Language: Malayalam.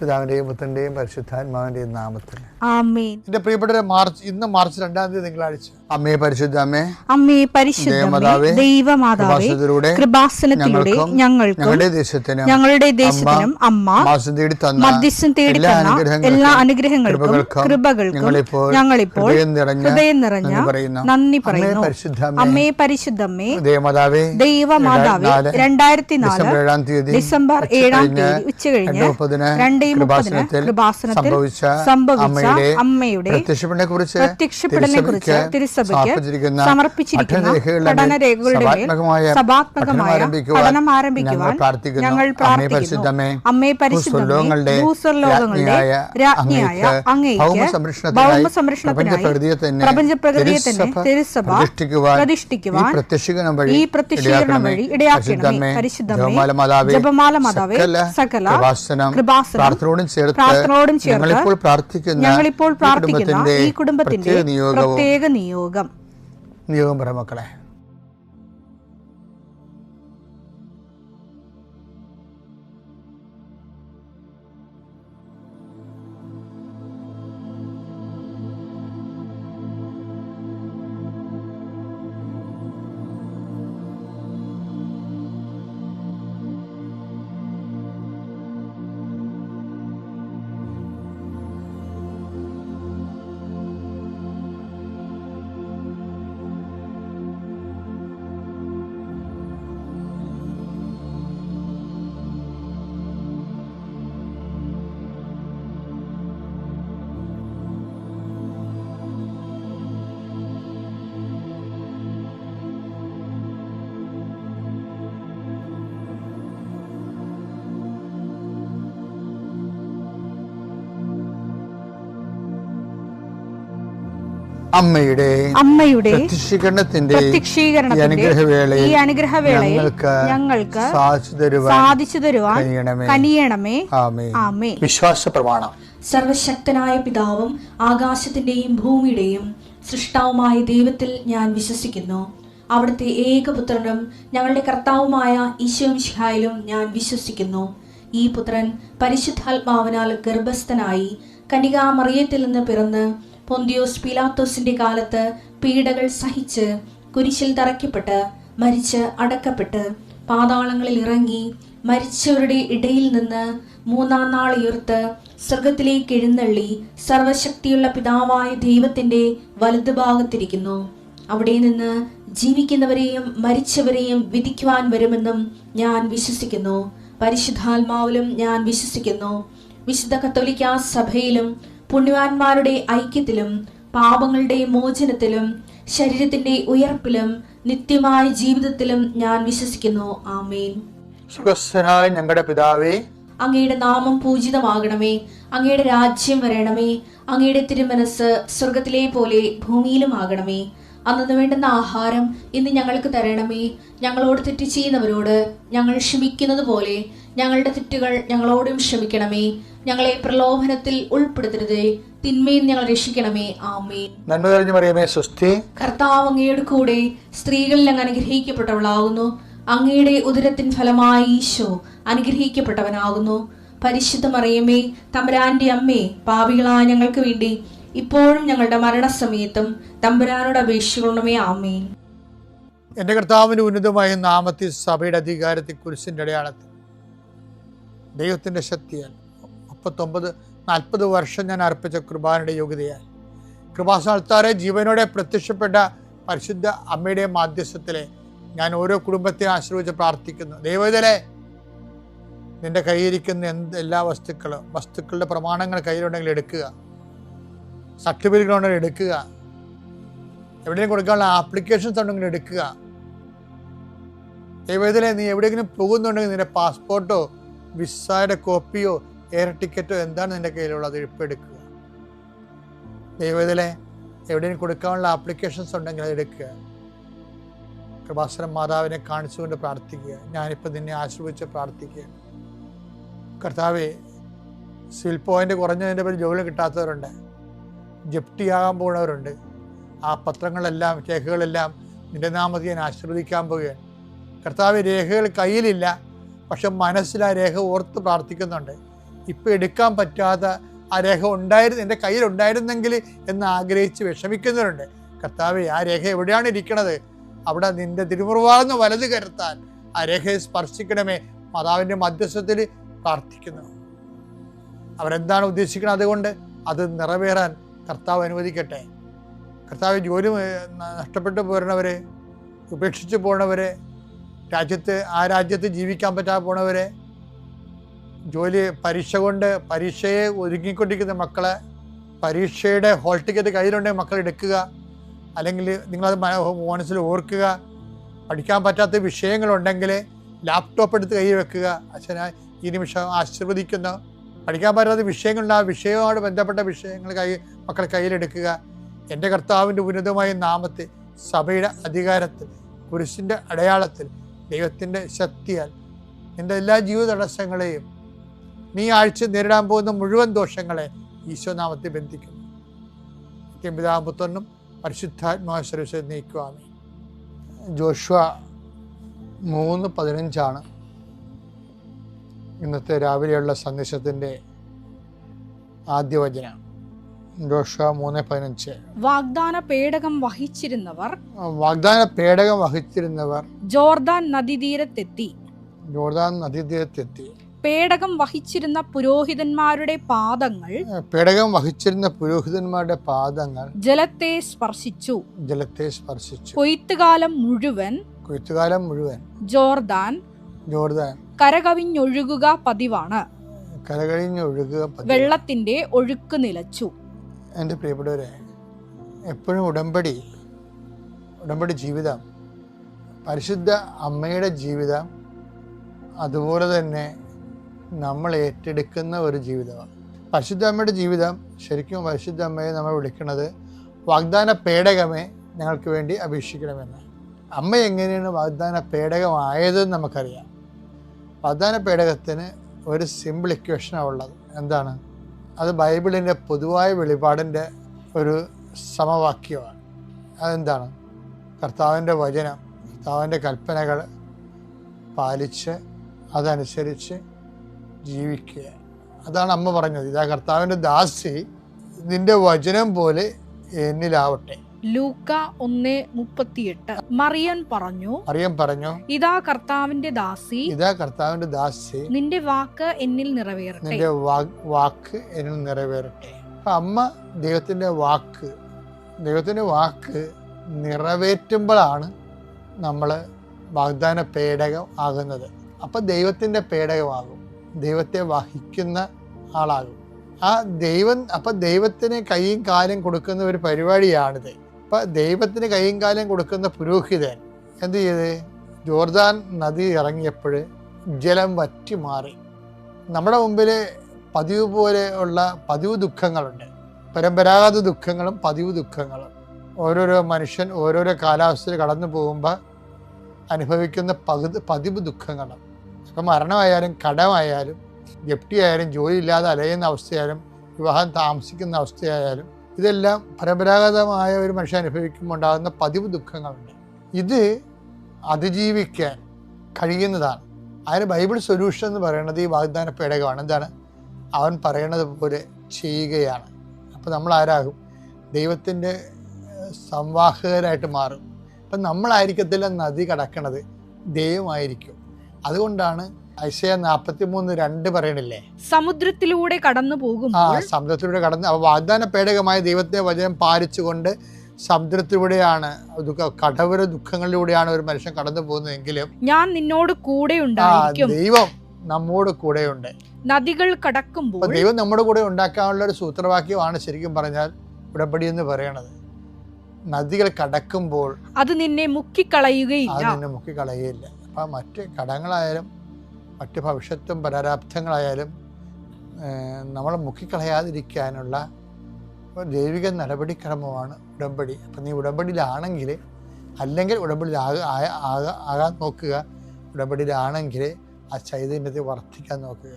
പിതാവിന്റെയും പുത്രന്റെയും പരിശുദ്ധാത്മാവിന്റെയും നാമത്തിൽ ആമേൻ. എന്റെ പ്രിയപ്പെട്ടവരെ, ഇന്ന് മാർച്ച് 2 തിങ്കളാഴ്ച. അമ്മേ പരിശുദ്ധ അമ്മേ, അമ്മേ പരിശുദ്ധ ദൈവമാതാവേ, കൃപാസനത്തിലൂടെ ഞങ്ങളുടെ ദേശത്തിനും അമ്മ മധ്യസ്ഥം തേടി തന്ന എല്ലാ അനുഗ്രഹങ്ങൾക്കും കൃപകൾക്കും ഞങ്ങളിപ്പോൾ ഹൃദയം നിറഞ്ഞ നന്ദി പറയുന്നു. അമ്മേ പരിശുദ്ധമ്മേ, ദൈവമാതാവേ, 2004 ഡിസംബർ 7 ഉച്ചകഴിഞ്ഞ് 2:30 കൃപാസനത്തിൽ സംഭവിച്ച അമ്മയുടെ പ്രത്യക്ഷപ്പെടലിനെക്കുറിച്ച് തിരുസഭയ്ക്ക് സമർപ്പിച്ചിരിക്കുന്ന പഠനരേഖകളുടെ മേൽ സഭാത്മകമായ പഠനം ആരംഭിക്കുവാൻ ഞങ്ങൾ പ്രാർത്ഥിക്കുന്നു. അമ്മേ പരിശുദ്ധമേ, ഭൂസ്വർലോകങ്ങളുടെ രാജ്ഞിയായ അങ്ങേയ്ക്ക് ഭൗമസംരക്ഷണത്തിനായി പ്രപഞ്ചപ്രകൃതിയെ തന്നെ തിരുസഭ പ്രതിഷ്ഠിക്കുവാൻ ഈ പ്രത്യക്ഷീകരണം വഴി ഇടയാക്കണമേ. പരിശുദ്ധമേ, ജപമാല മാതാവേ, സകല കൃപാസനം പ്രാർത്ഥനയോടും ചേർത്ത് ഞങ്ങളിപ്പോൾ പ്രാർത്ഥിക്കുന്ന ഈ കുടുംബത്തിന്റെ പ്രത്യേക നിയോഗം പറ മക്കളെ. അമ്മയുടെ പ്രത്യക്ഷീകരണത്തിന്റെ ഈ അനുഗ്രഹവേളയിൽ ഞങ്ങൾക്ക് സാധിച്ചു തരുവാൻ കനിയണമേ. ആമേൻ. വിശ്വാസ പ്രമാണം. സർവശക്തനായ പിതാവും ആകാശത്തിന്റെയും ഭൂമിയുടെയും സൃഷ്ടാവുമായ ദൈവത്തിൽ ഞാൻ വിശ്വസിക്കുന്നു. അവിടുത്തെ ഏകപുത്രനും ഞങ്ങളുടെ കർത്താവുമായ ഈശോമിശിഹായിലും ഞാൻ വിശ്വസിക്കുന്നു. ഈ പുത്രൻ പരിശുദ്ധാത്മാവിനാൽ ഗർഭസ്ഥനായി കന്യകാമറിയത്തിൽ നിന്ന് പിറന്ന് പൊന്തിയോസ് പീലാത്തോസിന്റെ കാലത്ത് പീഡകൾ സഹിച്ച് കുരിശിൽ തറയ്ക്കപ്പെട്ട് മരിച്ച് അടക്കപ്പെട്ട് പാതാളങ്ങളിൽ ഇറങ്ങി മരിച്ചവരുടെ ഇടയിൽ നിന്ന് 3-ാം നാൾ ഉയർത്ത് സ്വർഗത്തിലേക്ക് എഴുന്നള്ളി സർവശക്തിയുള്ള പിതാവായ ദൈവത്തിന്റെ വലതുഭാഗത്തിരിക്കുന്നു. അവിടെ നിന്ന് ജീവിക്കുന്നവരെയും മരിച്ചവരെയും വിധിക്കുവാൻ വരുമെന്നും ഞാൻ വിശ്വസിക്കുന്നു. പരിശുദ്ധാത്മാവിലും ഞാൻ വിശ്വസിക്കുന്നു. വിശുദ്ധ കത്തോലിക്കാ സഭയിലും പുണ്യവാന്മാരുടെ ഐക്യത്തിലും പാപങ്ങളുടെ മോചനത്തിലും ശരീരത്തിന്റെ ഉയർപ്പിലും നിത്യമായ ജീവിതത്തിലും ഞാൻ വിശ്വസിക്കുന്നു. ആമേൻ. സുഖസ്ഥനായ ഞങ്ങളുടെ പിതാവേ, അങ്ങയുടെ നാമം പൂജിതമാകണമേ. അങ്ങയുടെ രാജ്യം വരണമേ. അങ്ങയുടെ തിരുമനസ് സ്വർഗത്തിലെ പോലെ ഭൂമിയിലും ആകണമേ. അന്നു വേണ്ടുന്ന ആഹാരം ഇന്ന് ഞങ്ങൾക്ക് തരണമേ. ഞങ്ങളോട് തെറ്റ് ചെയ്യുന്നവരോട് ഞങ്ങൾ ക്ഷമിക്കുന്നത് പോലെ ഞങ്ങളുടെ തെറ്റുകൾ ഞങ്ങളോടും ക്ഷമിക്കണമേ. ഞങ്ങളെ പ്രലോഭനത്തിൽ ഉൾപ്പെടുത്തരുതേ, തിന്മയിൽ ഞങ്ങൾ രക്ഷിക്കണമേ. ആമേൻ. നന്മ നിറഞ്ഞ മറിയമേ, സ്വസ്തി. കർത്താവ് അങ്ങയുടെ കൂടെ സ്ത്രീകളിൽ അങ്ങ് അനുഗ്രഹിക്കപ്പെട്ടവളാകുന്നു. അങ്ങയുടെ ഉദരത്തിൻ ഫലമായി ഈശോ അനുഗ്രഹിക്കപ്പെട്ടവനാകുന്നു. പരിശുദ്ധ മറിയമേ, തമ്പുരാന്റെ അമ്മേ, പാപികളായ ഞങ്ങൾക്ക് വേണ്ടി ഇപ്പോഴും ഞങ്ങളുടെ മരണസമയത്തും തമ്പുരാനോട് അപേക്ഷിക്കണമേ. ആമേൻ. എന്റെ കർത്താവിന്റെ ഉന്നതമായ നാമത്തിൽ സഭയുടെ അധികാരത്തിൽ കുരിശിന്റെ അടയാളത്തിൽ ദൈവത്തിന്റെ ശക്തിയാൽ 39-40 വർഷം ഞാൻ അർപ്പിച്ച കുർബാനയുടെ യോഗ്യതയാൽ കൃപാസനത്താറെ ജീവനോടെ പ്രത്യക്ഷപ്പെട്ട പരിശുദ്ധ അമ്മയുടെ മാധ്യസ്ഥത്തിലെ ഞാൻ ഓരോ കുടുംബത്തെ ആശ്രയിച്ച് പ്രാർത്ഥിക്കുന്നു. ദൈവത്തിലെ നിന്റെ കയ്യിരിക്കുന്ന എല്ലാ വസ്തുക്കളുടെ പ്രമാണങ്ങൾ കയ്യിലുണ്ടെങ്കിൽ എടുക്കുക, സർട്ടിഫിക്കറ്റുകളുണ്ടെങ്കിൽ എടുക്കുക, എവിടെയും കൊടുക്കാനുള്ള ആപ്ലിക്കേഷൻസ് ഉണ്ടെങ്കിൽ എടുക്കുക. ദൈവത്തിലെ നീ എവിടെയെങ്കിലും പോകുന്നുണ്ടെങ്കിൽ നിന്റെ പാസ്പോർട്ടോ വിസയുടെ കോപ്പിയോ എയർ ടിക്കറ്റോ എന്താണ് നിന്റെ കയ്യിലുള്ളത്, ഇപ്പോൾ എടുക്കുക. ദൈവത്തിലെ എവിടെയും കൊടുക്കാനുള്ള ആപ്ലിക്കേഷൻസ് ഉണ്ടെങ്കിൽ അത് എടുക്കുക. കൃപാസന മാതാവിനെ കാണിച്ചുകൊണ്ട് പ്രാർത്ഥിക്കുക. ഞാനിപ്പോൾ നിന്നെ ആശ്രയിച്ച് പ്രാർത്ഥിക്കുക. കർത്താവേ, സിവിൽ പോയിന്റ് കുറഞ്ഞതിൻ്റെ പേര് ജോലി കിട്ടാത്തവരുണ്ട്, ജപ്തിയാകാൻ പോകുന്നവരുണ്ട്. ആ പത്രങ്ങളെല്ലാം രേഖകളെല്ലാം നിന്റെ നാമത്തിൽ ഞാൻ ആശീർവദിക്കാൻ പോവുകയാണ്. കർത്താവ്, രേഖകൾ കയ്യിലില്ല, പക്ഷെ മനസ്സിൽ ആ രേഖ ഓർത്ത് പ്രാർത്ഥിക്കുന്നുണ്ട്. ഇപ്പം എടുക്കാൻ പറ്റാത്ത ആ രേഖ എൻ്റെ കയ്യിലുണ്ടായിരുന്നെങ്കിൽ എന്ന് ആഗ്രഹിച്ച് വിഷമിക്കുന്നവരുണ്ട്. കർത്താവേ, ആ രേഖ എവിടെയാണ് ഇരിക്കണത്? അവിടെ നിന്റെ തിരുമുറിവാർന്ന് വലത് കരുത്താൻ ആ രേഖയെ സ്പർശിക്കണമേ. മാതാവിൻ്റെ മധ്യസ്ഥത്തിൽ പ്രാർത്ഥിക്കുന്നു. അവരെന്താണ് ഉദ്ദേശിക്കുന്നത്, അതുകൊണ്ട് അത് നിറവേറാൻ കർത്താവ് അനുവദിക്കട്ടെ. കർത്താവ്, ജോലി നഷ്ടപ്പെട്ടു പോരണവരെ, ഉപേക്ഷിച്ച് പോണവരെ, ആ രാജ്യത്ത് ജീവിക്കാൻ പറ്റാതെ പോണവരെ, പരീക്ഷയെ ഒരുങ്ങിക്കൊണ്ടിരിക്കുന്ന മക്കളെ, പരീക്ഷയുടെ ഹോൾ ടിക്കറ്റ് കയ്യിലുണ്ടെങ്കിൽ മക്കൾ എടുക്കുക. അല്ലെങ്കിൽ നിങ്ങളത് മനസ്സിൽ ഓർക്കുക. പഠിക്കാൻ പറ്റാത്ത വിഷയങ്ങളുണ്ടെങ്കിൽ ലാപ്ടോപ്പ് എടുത്ത് കയ്യിൽ വെക്കുക. അച്ഛനായി ഈ നിമിഷം ആശീർവദിക്കുന്നു. പഠിക്കാൻ പറ്റാത്ത വിഷയങ്ങളുണ്ട്, ആ വിഷയവുമായിട്ട് ബന്ധപ്പെട്ട വിഷയങ്ങൾ മക്കൾ കയ്യിലെടുക്കുക. എൻ്റെ കർത്താവിൻ്റെ ഉന്നതമായ നാമത്തിൽ, സഭയുടെ അധികാരത്തിൽ, കുരിശിൻ്റെ അടയാളത്തിൽ, ദൈവത്തിൻ്റെ ശക്തിയാൽ എൻ്റെ എല്ലാ ജീവിത തടസ്സങ്ങളെയും, നീ ആഴ്ച നേരിടാൻ പോകുന്ന മുഴുവൻ ദോഷങ്ങളെ ഈശോനാമത്തിൽ ബന്ധിക്കുന്നു. പിതാവും പുത്രനും പരിശുദ്ധാത്മാവ് സർവ്വശക്തനും നയിക്കുവാമേ. ജോഷുവ 3:15 ഇന്നത്തെ രാവിലെയുള്ള സന്ദേശത്തിൻ്റെ ആദ്യ വചനം. ജോഷുവ 3:15. വാഗ്ദാന പേടകം വഹിച്ചിരുന്നവർ ജോർദാൻ നദീതീരത്തെത്തി. പേടകം വഹിച്ചിരുന്ന പുരോഹിതന്മാരുടെ പാദങ്ങൾ ജലത്തെ സ്പർശിച്ചു. കൊയ്ത്തുകാലം മുഴുവൻ ജോർദാൻ കരകവിഞ്ഞൊഴുകുക പതിവാണ്. വെള്ളത്തിന്റെ ഒഴുക്ക് നിലച്ചു. എൻ്റെ പ്രിയപ്പെട്ടവരെ, എപ്പോഴും ഉടമ്പടി ജീവിതം, പരിശുദ്ധ അമ്മയുടെ ജീവിതം, അതുപോലെ തന്നെ നമ്മൾ ഏറ്റെടുക്കുന്ന ഒരു ജീവിതമാണ്. പരിശുദ്ധ അമ്മയുടെ ജീവിതം, ശരിക്കും പരിശുദ്ധ അമ്മയെ നമ്മൾ വിളിക്കുന്നത് വാഗ്ദാന പേടകമേ ഞങ്ങൾക്ക് വേണ്ടി അപേക്ഷിക്കണമെന്ന്. അമ്മ എങ്ങനെയാണ് വാഗ്ദാന പേടകമായതെന്ന് നമുക്കറിയാം. വാഗ്ദാന പേടകത്തിന് ഒരു സിമ്പിൾ ഇക്വേഷനാണ് ഉള്ളത്. എന്താണ് അത്? ബൈബിളിൻ്റെ പൊതുവായ വെളിപാടിൻ്റെ ഒരു സമവാക്യമാണ്. അതെന്താണ്? കർത്താവിൻ്റെ വചനം, കർത്താവിൻ്റെ കൽപ്പനകൾ പാലിച്ച് അതനുസരിച്ച് ജീവിക്കുക. അതാണ് അമ്മ പറഞ്ഞത്. ഇതാ കർത്താവിൻ്റെ ദാസി, നിന്റെ വചനം പോലെ എന്നിലാവട്ടെ. ലൂക്ക 1:38. മറിയം പറഞ്ഞു, ഇതാ കർത്താവിന്റെ ദാസി, നിന്റെ വാക്ക് എന്നിൽ നിറവേറട്ടെ. അപ്പൊ അമ്മ ദൈവത്തിന്റെ വാക്ക് നിറവേറ്റുമ്പോഴാണ് നമ്മൾ വാഗ്ദാന പേടകം ആകുന്നത്. അപ്പൊ ദൈവത്തിന്റെ പേടകമാകും, ദൈവത്തെ വഹിക്കുന്ന ആളാകും. ദൈവത്തിന് കൈയും കാലും കൊടുക്കുന്ന ഒരു പരിപാടിയാണിത്. അപ്പം ദൈവത്തിന് കൈയും കാലും കൊടുക്കുന്ന പുരോഹിതൻ എന്ത് ചെയ്ത്? ജോർദാൻ നദി ഇറങ്ങിയപ്പോൾ ജലം വറ്റി മാറി. നമ്മുടെ മുമ്പിൽ പതിവ് ദുഃഖങ്ങളുണ്ട്. പരമ്പരാഗത ദുഃഖങ്ങളും പതിവ് ദുഃഖങ്ങളും. ഓരോരോ മനുഷ്യൻ ഓരോരോ കാലാവസ്ഥയിൽ കടന്നു പോകുമ്പോൾ അനുഭവിക്കുന്ന പതിവ് ദുഃഖങ്ങളും. ഇപ്പം മരണമായാലും, കടമായാലും, ജപ്തിയായാലും, ജോലി ഇല്ലാതെ അലയുന്ന അവസ്ഥയായാലും, വിവാഹം താമസിക്കുന്ന അവസ്ഥയായാലും, ഇതെല്ലാം പരമ്പരാഗതമായ ഒരു മനുഷ്യൻ അനുഭവിക്കുമ്പോൾ ഉണ്ടാകുന്ന പതിവ് ദുഃഖങ്ങളുണ്ട്. ഇത് അതിജീവിക്കാൻ കഴിയുന്നതാണ്. അതിന് ബൈബിൾ സൊല്യൂഷൻ എന്ന് പറയുന്നത് ഈ വാഗ്ദാന പേടകമാണ്. എന്താണ്? അവൻ പറയണത് പോലെ ചെയ്യുകയാണ്. അപ്പോൾ നമ്മൾ ആരാകും? ദൈവത്തിൻ്റെ സംവാഹകരായിട്ട് മാറും. അപ്പം നമ്മളായിരിക്കത്തില്ല നദി കടക്കണത്, ദൈവമായിരിക്കും. അതുകൊണ്ടാണ് ഐശയ്യാ 43:2 പറയണില്ലേ, സമുദ്രത്തിലൂടെ കടന്നു വാഗ്ദാന പേടകമായ ദൈവത്തെ വചനം പാലിച്ചുകൊണ്ട് സമുദ്രത്തിലൂടെയാണ്, കടവര ദുഃഖങ്ങളിലൂടെയാണ് ഒരു മനുഷ്യൻ കടന്നു പോകുന്നതെങ്കിലും ഞാൻ നിന്നോട് കൂടെ ഉണ്ടായിരിക്കും. ദൈവം നമ്മോട് കൂടെയുണ്ട്. നദികൾ കടക്കുമ്പോൾ ദൈവം നമ്മുടെ കൂടെ ഉണ്ടാക്കാനുള്ള ഒരു സൂത്രവാക്യമാണ് ശരിക്കും പറഞ്ഞാൽ ഉടമ്പടി എന്ന് പറയണത്. നദികൾ കടക്കുമ്പോൾ അത് നിന്നെ മുക്കിക്കളയുകയില്ല. അപ്പം മറ്റ് കടങ്ങളായാലും മറ്റ് ഭവിഷ്യത്തും പരാരാബ്ധങ്ങളായാലും നമ്മൾ മുക്കിക്കളയാതിരിക്കാനുള്ള ദൈവിക നടപടിക്രമമാണ് ഉടമ്പടി. അപ്പം നീ ഉടമ്പടിയിലാണെങ്കിൽ, അല്ലെങ്കിൽ ഉടമ്പടിയിൽ ആകാൻ നോക്കുക. ഉടമ്പടിയിലാണെങ്കിൽ ആ ചൈതന്യത്തെ വർദ്ധിക്കാൻ നോക്കുക.